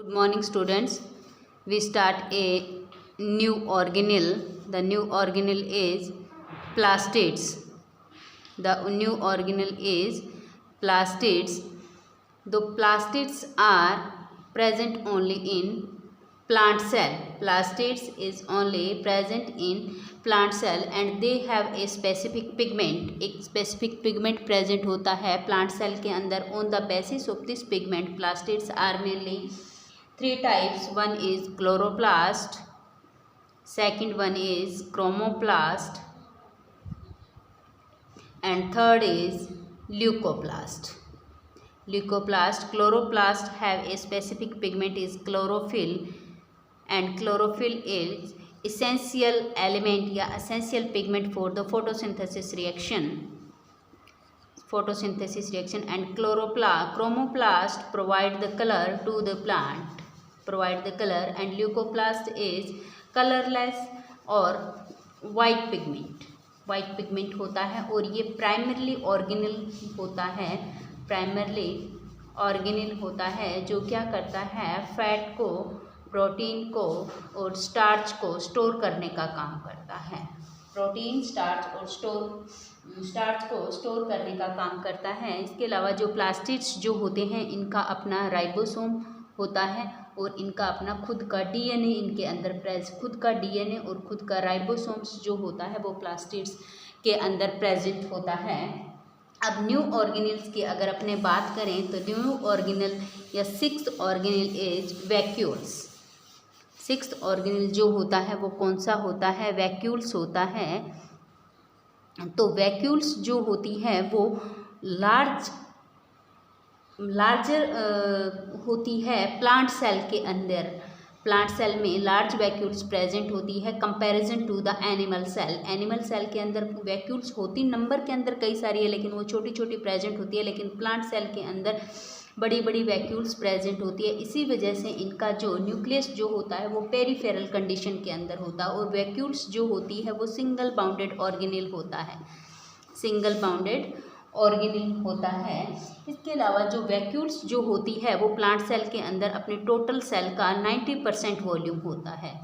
Good morning, students. We start a new organelle. The new organelle is plastids. The new organelle is plastids. The plastids are present only in plant cell. Plastids is only present in plant cell and they have a specific pigment. एक specific pigment present होता है plant cell के अंदर. On the basis of this pigment, plastids are mainly three types. One is chloroplast, second one is chromoplast, and third is leucoplast. Leucoplast, chloroplast have a specific pigment is chlorophyll, and chlorophyll is essential element या essential pigment for the photosynthesis reaction. And chromoplast provide the color to the plant, and leucoplast is colorless और white pigment होता है और ये primarily organelle होता है जो क्या करता है, फैट को, प्रोटीन को और स्टार्च को स्टोर करने का काम करता है. प्रोटीन, स्टार्च और स्टार्च को स्टोर करने का काम करता है. इसके अलावा जो प्लास्टिड्स जो होते हैं इनका अपना राइबोसोम होता है और इनका अपना खुद का डीएनए इनके अंदर खुद का डीएनए और खुद का राइबोसोम्स जो होता है वो प्लास्टिड्स के अंदर प्रेजेंट होता है. अब न्यू ऑर्गेनेल्स की अगर अपने बात करें तो न्यू ऑर्गेनेल या sixth organelle is vacuoles. Sixth organelle जो होता है वो कौन सा होता है, वैक्यूल्स होता है. तो वैक्यूल्स जो होती है वो लार्जर होती है प्लांट सेल के अंदर. प्लांट सेल में लार्ज वैक्यूल्स प्रेजेंट होती है comparison to the animal cell. Animal cell के अंदर वैक्यूल्स होती नंबर के अंदर कई सारी है लेकिन वो छोटी छोटी प्रेजेंट होती है, लेकिन प्लांट सेल के अंदर बड़ी बड़ी वैक्यूल्स प्रेजेंट होती है. इसी वजह से इनका जो न्यूक्लियस जो होता है वो पेरीफेरल कंडीशन के अंदर होता है और वैक्यूल्स जो होती है वो सिंगल बाउंडेड ऑर्गेनेल होता है. इसके अलावा जो वैक्यूल्स जो होती है वो प्लांट सेल के अंदर अपने टोटल सेल का 90% वॉल्यूम होता है.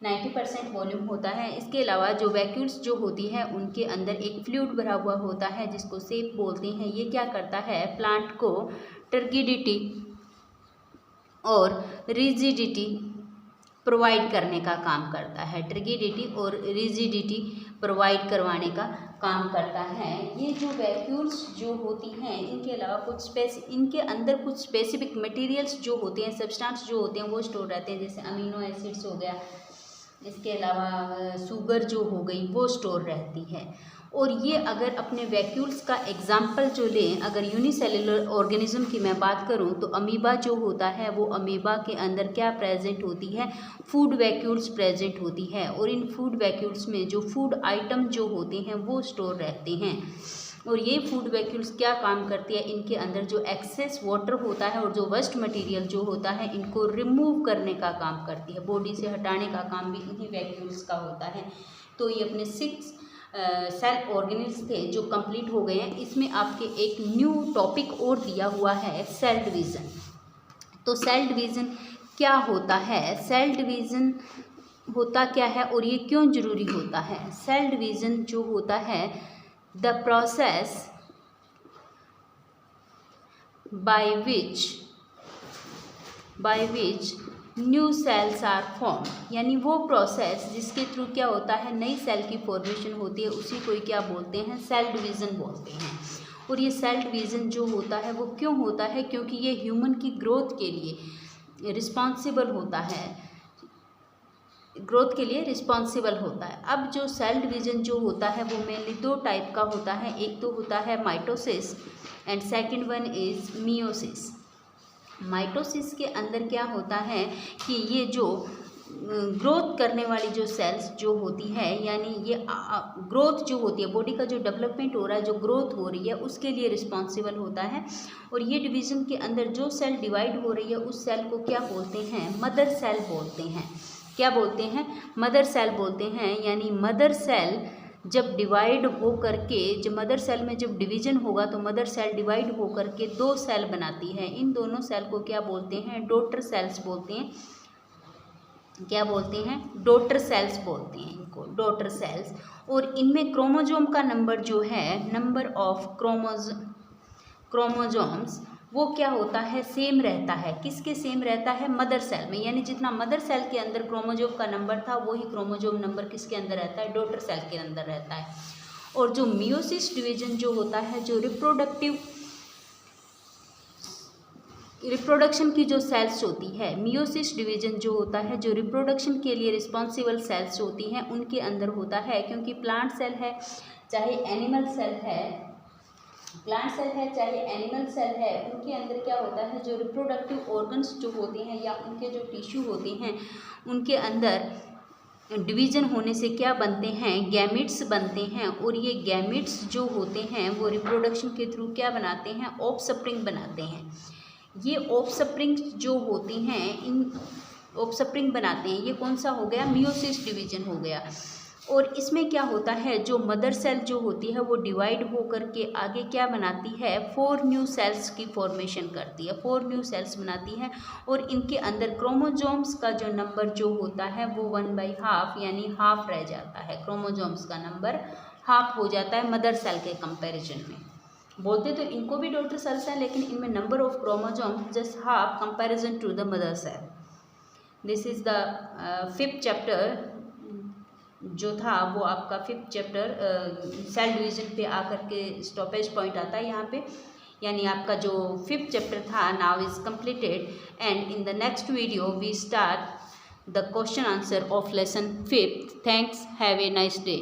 90% वॉल्यूम होता है. इसके अलावा जो वैक्यूल्स जो होती है उनके अंदर एक फ्लूइड भरा हुआ होता है जिसको सेप बोलते हैं. ये क्या करता है, प्लांट को टर्गिडिटी और रिजिडिटी प्रोवाइड करने का काम करता है. टर्गिडिटी और रिजिडिटी प्रोवाइड करवाने का काम करता है. ये जो वैक्यूल्स जो होती हैं इनके अलावा इनके अंदर कुछ स्पेसिफिक मटेरियल्स जो होते हैं, सब्सटेंस जो होते हैं वो स्टोर रहते हैं, जैसे अमीनो एसिड्स हो गया, इसके अलावा शुगर जो हो गई वो स्टोर रहती है. और ये अगर अपने वैक्यूल्स का एग्जाम्पल जो लें, अगर यूनिसेलुलर ऑर्गेनिज्म की मैं बात करूं तो अमीबा जो होता है वो अमीबा के अंदर क्या प्रेजेंट होती है, फूड वैक्यूल्स प्रेजेंट होती है. और इन फूड वैक्यूल्स में जो फूड आइटम जो होते हैं वो स्टोर रहते हैं. और ये फूड वैक्यूल्स क्या काम करती है, इनके अंदर जो एक्सेस वाटर होता है और जो वेस्ट मटेरियल जो होता है इनको रिमूव करने का काम करती है, बॉडी से हटाने का काम भी इन्हीं वैक्यूल्स का होता है. तो ये अपने 6 सेल ऑर्गेनेल्स थे जो कंप्लीट हो गए हैं. इसमें आपके एक न्यू टॉपिक और दिया हुआ है, सेल डिवीज़न. तो सेल डिवीज़न क्या होता है, सेल डिवीज़न होता क्या है और ये क्यों ज़रूरी होता है. सेल डिवीज़न जो होता है the process by which new cells are form, यानी वो प्रोसेस जिसके थ्रू क्या होता है नई सेल की फॉर्मेशन होती है, उसी को क्या बोलते हैं, सेल डिवीज़न बोलते हैं. और ये सेल डिवीज़न जो होता है वो क्यों होता है, क्योंकि ये ह्यूमन की ग्रोथ के लिए रिस्पॉन्सिबल होता है. अब जो सेल डिवीज़न जो होता है वो मेनली 2 टाइप का होता है. एक तो होता है mitosis and second one is meiosis. Mitosis के अंदर क्या होता है कि ये जो ग्रोथ करने वाली जो सेल्स जो होती है, यानी ये ग्रोथ जो होती है, बॉडी का जो डेवलपमेंट हो रहा है, जो ग्रोथ हो रही है उसके लिए रिस्पॉन्सिबल होता है. और ये डिवीज़न के अंदर जो सेल डिवाइड हो रही है उस सेल को क्या बोलते हैं, मदर सेल बोलते हैं. क्या बोलते हैं, मदर सेल बोलते हैं. यानी मदर सेल जब डिवाइड हो करके, जब मदर सेल में जब डिवीजन होगा तो मदर सेल डिवाइड हो करके 2 सेल बनाती है। इन दोनों सेल को क्या बोलते हैं? डॉटर सेल्स बोलते हैं। क्या बोलते हैं? डॉटर सेल्स बोलते हैं इनको, डॉटर सेल्स। और इनमें क्रोमोजोम का नंबर जो है, नंबर ऑफ क्रोमोजोम्स, वो क्या होता है? सेम रहता है। किसके सेम रहता है? मदर सेल में। यानी जितना मदर सेल के अंदर क्रोमोजोम का नंबर था, वही क्रोमोजोम नंबर किसके अंदर रहता है? डॉटर सेल के अंदर रहता है। और जो मियोसिस डिवीजन जो होता है, जो रिप्रोडक्शन की जो सेल्स होती है, मियोसिस डिवीजन जो होता है, जो रिप्रोडक्शन के लिए रिस्पॉन्सिबल सेल्स होती हैं, उनके अंदर होता है। क्योंकि प्लांट सेल है चाहे एनिमल सेल है, चाहे एनिमल सेल है, उनके अंदर क्या होता है? जो रिप्रोडक्टिव ऑर्गन्स जो होते हैं या उनके जो टिश्यू होते हैं, उनके अंदर डिवीजन होने से क्या बनते हैं? गैमिट्स बनते हैं। और ये गैमिट्स जो होते हैं वो रिप्रोडक्शन के थ्रू क्या बनाते हैं? ऑफस्प्रिंग बनाते हैं। ये ऑफस्प्रिंग जो होती हैं, इन ऑफस्प्रिंग बनाते हैं। ये कौन सा हो गया? मियोसिस डिवीजन हो गया। और इसमें क्या होता है? जो मदर सेल जो होती है वो डिवाइड हो करके आगे क्या बनाती है? 4 न्यू सेल्स की फॉर्मेशन करती है, 4 न्यू सेल्स बनाती है। और इनके अंदर क्रोमोजोम्स का जो नंबर जो होता है वो 1/2 यानी हाफ रह जाता है। क्रोमोजोम्स का नंबर हाफ हो जाता है मदर सेल के कंपैरिजन में। बोलते तो इनको भी डॉटर सेल्स हैं, लेकिन इनमें number of chromosomes just half comparison to the mother cell. This is the 5th chapter जो था, वो आपका 5th चैप्टर सेल डिवीजन पे आकर के स्टॉपेज पॉइंट आता है यहाँ पे। यानी आपका जो 5th चैप्टर था now is completed, and in the next video we start the question answer of lesson 5th. Thanks, have a nice day.